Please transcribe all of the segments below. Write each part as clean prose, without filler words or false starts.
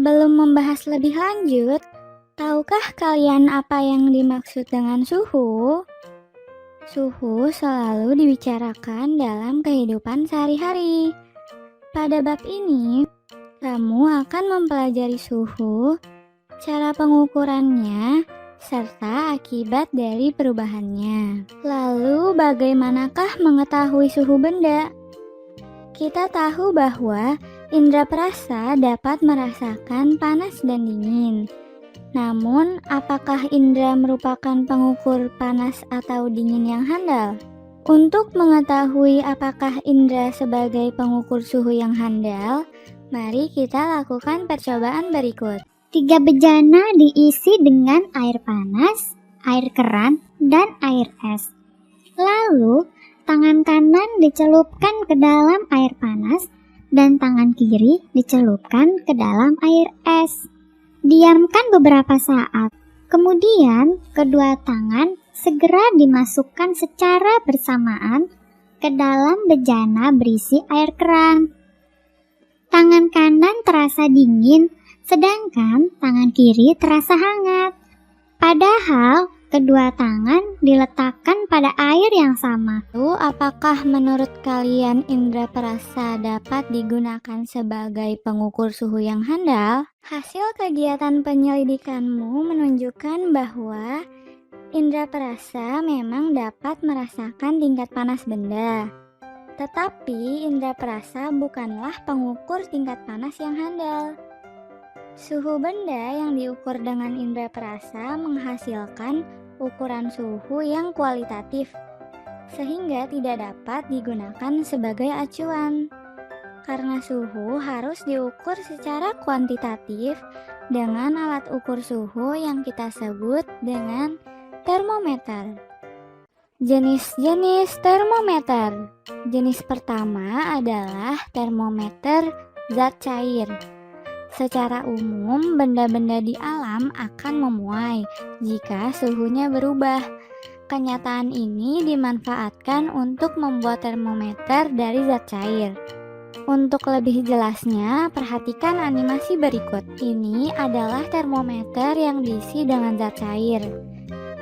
Belum membahas lebih lanjut, tahukah kalian apa yang dimaksud dengan suhu? Suhu selalu dibicarakan dalam kehidupan sehari-hari. Pada bab ini, kamu akan mempelajari suhu, cara pengukurannya, serta akibat dari perubahannya. Lalu, bagaimanakah mengetahui suhu benda? Kita tahu bahwa indera perasa dapat merasakan panas dan dingin. Namun, apakah indera merupakan pengukur panas atau dingin yang handal? Untuk mengetahui apakah indera sebagai pengukur suhu yang handal, mari kita lakukan percobaan berikut. 3 bejana diisi dengan air panas, air keran, dan air es. Lalu, tangan kanan dicelupkan ke dalam air panas dan tangan kiri dicelupkan ke dalam air es. Diamkan beberapa saat. Kemudian, kedua tangan segera dimasukkan secara bersamaan ke dalam bejana berisi air keran. Tangan kanan terasa dingin, sedangkan tangan kiri terasa hangat. Padahal, kedua tangan diletakkan pada air yang sama. Lalu, apakah menurut kalian indera perasa dapat digunakan sebagai pengukur suhu yang handal? Hasil kegiatan penyelidikanmu menunjukkan bahwa indera perasa memang dapat merasakan tingkat panas benda. Tetapi indera perasa bukanlah pengukur tingkat panas yang handal. Suhu benda yang diukur dengan indera perasa menghasilkan ukuran suhu yang kualitatif, sehingga tidak dapat digunakan sebagai acuan. Karena suhu harus diukur secara kuantitatif dengan alat ukur suhu yang kita sebut dengan termometer. Jenis-jenis termometer. Jenis pertama adalah termometer zat cair. Secara umum, benda-benda di alam akan memuai jika suhunya berubah. Kenyataan ini dimanfaatkan untuk membuat termometer dari zat cair. Untuk lebih jelasnya, perhatikan animasi berikut. Ini adalah termometer yang diisi dengan zat cair.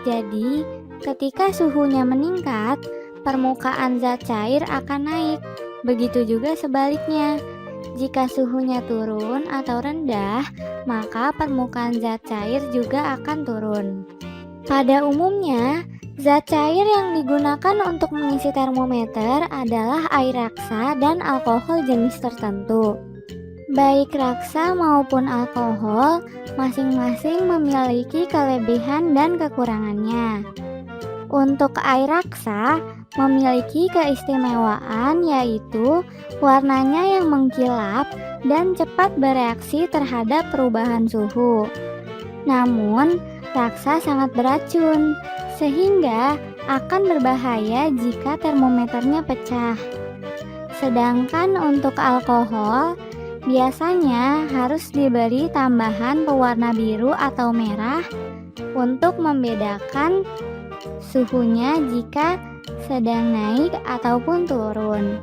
Jadi, ketika suhunya meningkat, permukaan zat cair akan naik. Begitu juga sebaliknya. Jika suhunya turun atau rendah, maka permukaan zat cair juga akan turun. Pada umumnya, zat cair yang digunakan untuk mengisi termometer adalah air raksa dan alkohol jenis tertentu. Baik raksa maupun alkohol, masing-masing memiliki kelebihan dan kekurangannya. Untuk air raksa, memiliki keistimewaan yaitu warnanya yang mengkilap dan cepat bereaksi terhadap perubahan suhu. Namun, raksa sangat beracun, sehingga akan berbahaya jika termometernya pecah. Sedangkan untuk alkohol, biasanya harus diberi tambahan pewarna biru atau merah untuk membedakan suhunya jika sedang naik ataupun turun.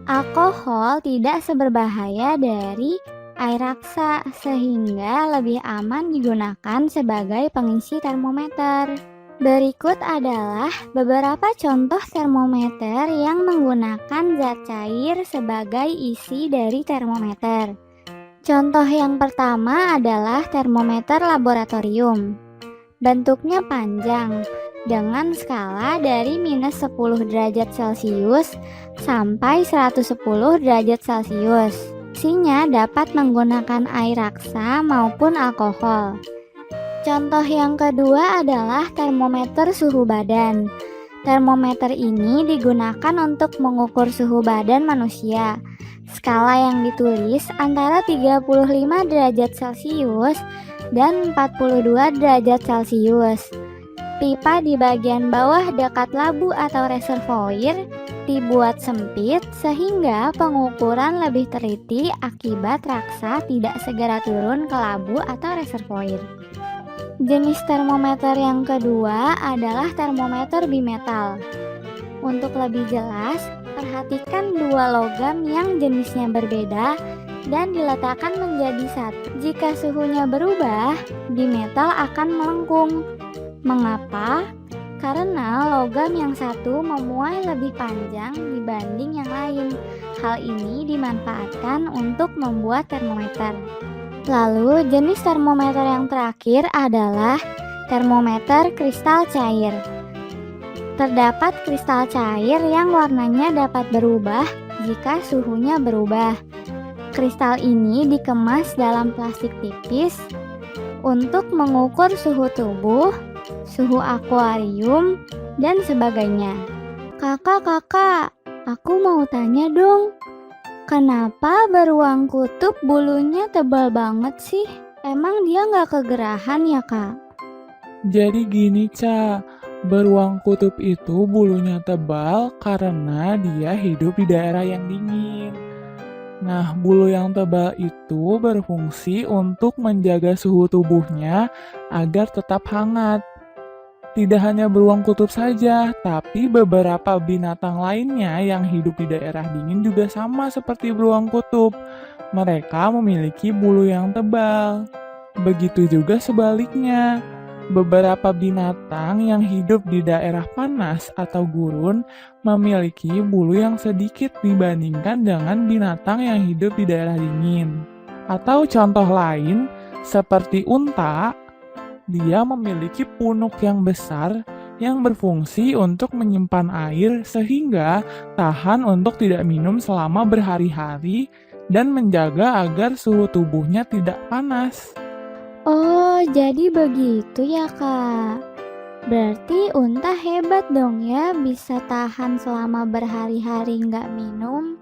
Alkohol tidak seberbahaya dari air raksa, sehingga lebih aman digunakan sebagai pengisi termometer. Berikut adalah beberapa contoh termometer yang menggunakan zat cair sebagai isi dari termometer. Contoh yang pertama adalah termometer laboratorium. Bentuknya panjang, dengan skala dari minus 10 derajat Celcius sampai 110 derajat Celcius. Isinya dapat menggunakan air raksa maupun alkohol. Contoh yang kedua adalah termometer suhu badan. Termometer ini digunakan untuk mengukur suhu badan manusia. Skala yang ditulis antara 35 derajat Celcius dan 42 derajat Celcius. Pipa di bagian bawah dekat labu atau reservoir dibuat sempit sehingga pengukuran lebih teliti akibat raksa tidak segera turun ke labu atau reservoir. Jenis termometer yang kedua adalah termometer bimetal. Untuk lebih jelas, perhatikan dua logam yang jenisnya berbeda dan diletakkan menjadi satu. Jika suhunya berubah, bimetal akan melengkung. Mengapa? Karena logam yang satu memuai lebih panjang dibanding yang lain. Hal ini dimanfaatkan untuk membuat termometer. Lalu, jenis termometer yang terakhir adalah termometer kristal cair. Terdapat kristal cair yang warnanya dapat berubah jika suhunya berubah. Kristal ini dikemas dalam plastik tipis untuk mengukur suhu tubuh, suhu akuarium, dan sebagainya. Kakak, aku mau tanya dong, kenapa beruang kutub bulunya tebal banget sih? Emang dia nggak kegerahan ya, Kak? Jadi gini, Ca. Beruang kutub itu bulunya tebal karena dia hidup di daerah yang dingin. Nah, bulu yang tebal itu berfungsi untuk menjaga suhu tubuhnya agar tetap hangat. Tidak hanya beruang kutub saja, tapi beberapa binatang lainnya yang hidup di daerah dingin juga sama seperti beruang kutub. Mereka memiliki bulu yang tebal. Begitu juga sebaliknya. Beberapa binatang yang hidup di daerah panas atau gurun memiliki bulu yang sedikit dibandingkan dengan binatang yang hidup di daerah dingin. Atau contoh lain, seperti unta, dia memiliki punuk yang besar yang berfungsi untuk menyimpan air sehingga tahan untuk tidak minum selama berhari-hari dan menjaga agar suhu tubuhnya tidak panas. Oh, jadi begitu ya, Kak. Berarti unta hebat dong ya, bisa tahan selama berhari-hari nggak minum.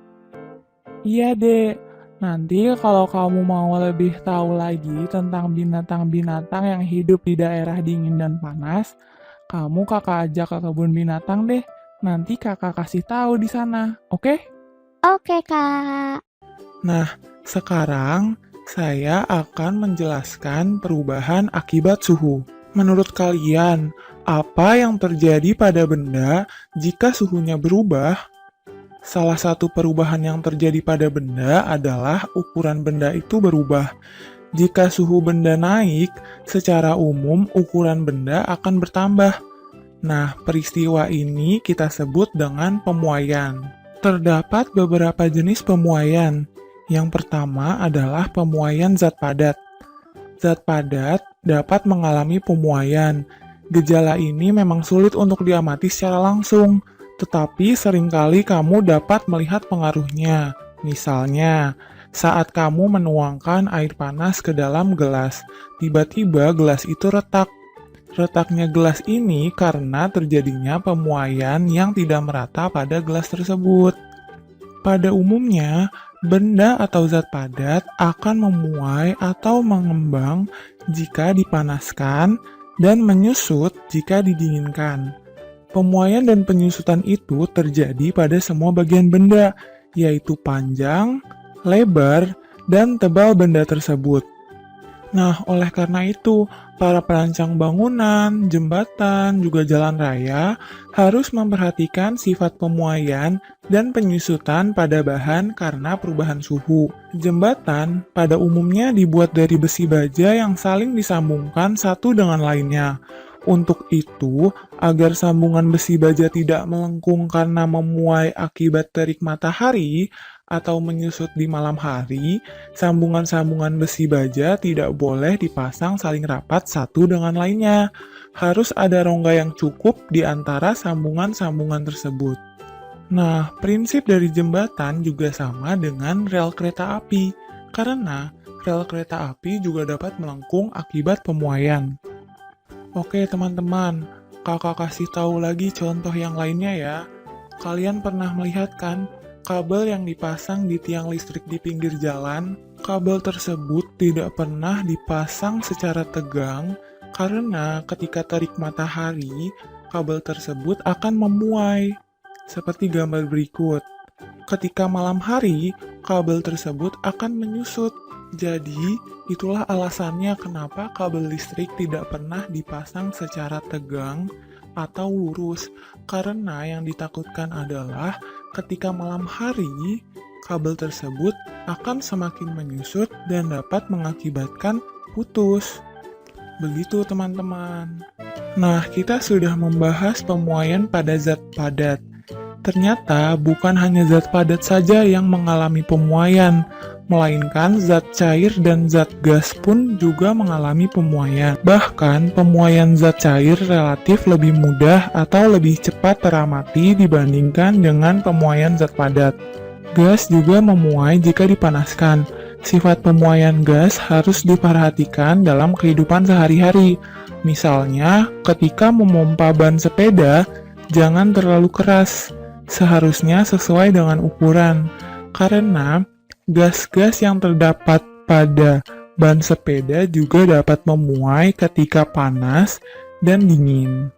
Iya, Dek. Nanti kalau kamu mau lebih tahu lagi tentang binatang-binatang yang hidup di daerah dingin dan panas, kamu kakak ajak ke kebun binatang deh. Nanti kakak kasih tahu di sana, oke? Oke, Kak. Nah, sekarang saya akan menjelaskan perubahan akibat suhu. Menurut kalian, apa yang terjadi pada benda jika suhunya berubah? Salah satu perubahan yang terjadi pada benda adalah ukuran benda itu berubah. Jika suhu benda naik, secara umum ukuran benda akan bertambah. Nah, peristiwa ini kita sebut dengan pemuaian. Terdapat beberapa jenis pemuaian. Yang pertama adalah pemuaian zat padat. Zat padat dapat mengalami pemuaian. Gejala ini memang sulit untuk diamati secara langsung, tetapi seringkali kamu dapat melihat pengaruhnya. Misalnya, saat kamu menuangkan air panas ke dalam gelas, tiba-tiba gelas itu retak. Retaknya gelas ini karena terjadinya pemuaian yang tidak merata pada gelas tersebut. Pada umumnya, benda atau zat padat akan memuai atau mengembang jika dipanaskan dan menyusut jika didinginkan. Pemuaian dan penyusutan itu terjadi pada semua bagian benda, yaitu panjang, lebar, dan tebal benda tersebut. Nah, oleh karena itu, para perancang bangunan, jembatan, juga jalan raya harus memperhatikan sifat pemuaian dan penyusutan pada bahan karena perubahan suhu. Jembatan pada umumnya dibuat dari besi baja yang saling disambungkan satu dengan lainnya. Untuk itu, agar sambungan besi baja tidak melengkung karena memuai akibat terik matahari atau menyusut di malam hari, sambungan-sambungan besi baja tidak boleh dipasang saling rapat satu dengan lainnya. Harus ada rongga yang cukup di antara sambungan-sambungan tersebut. Nah, prinsip dari jembatan juga sama dengan rel kereta api, karena rel kereta api juga dapat melengkung akibat pemuaian. Oke teman-teman, kakak kasih tahu lagi contoh yang lainnya ya. Kalian pernah melihat kan kabel yang dipasang di tiang listrik di pinggir jalan? Kabel tersebut tidak pernah dipasang secara tegang karena ketika terik matahari, kabel tersebut akan memuai. Seperti gambar berikut. Ketika malam hari, kabel tersebut akan menyusut. Jadi, itulah alasannya kenapa kabel listrik tidak pernah dipasang secara tegang atau lurus. Karena yang ditakutkan adalah ketika malam hari, kabel tersebut akan semakin menyusut dan dapat mengakibatkan putus. Begitu teman-teman. Nah, kita sudah membahas pemuaian pada zat padat. Ternyata bukan hanya zat padat saja yang mengalami pemuaian, melainkan zat cair dan zat gas pun juga mengalami pemuaian. Bahkan, pemuaian zat cair relatif lebih mudah atau lebih cepat teramati dibandingkan dengan pemuaian zat padat. Gas juga memuai jika dipanaskan. Sifat pemuaian gas harus diperhatikan dalam kehidupan sehari-hari. Misalnya, ketika memompa ban sepeda, jangan terlalu keras. Seharusnya sesuai dengan ukuran, karena gas-gas yang terdapat pada ban sepeda juga dapat memuai ketika panas dan dingin.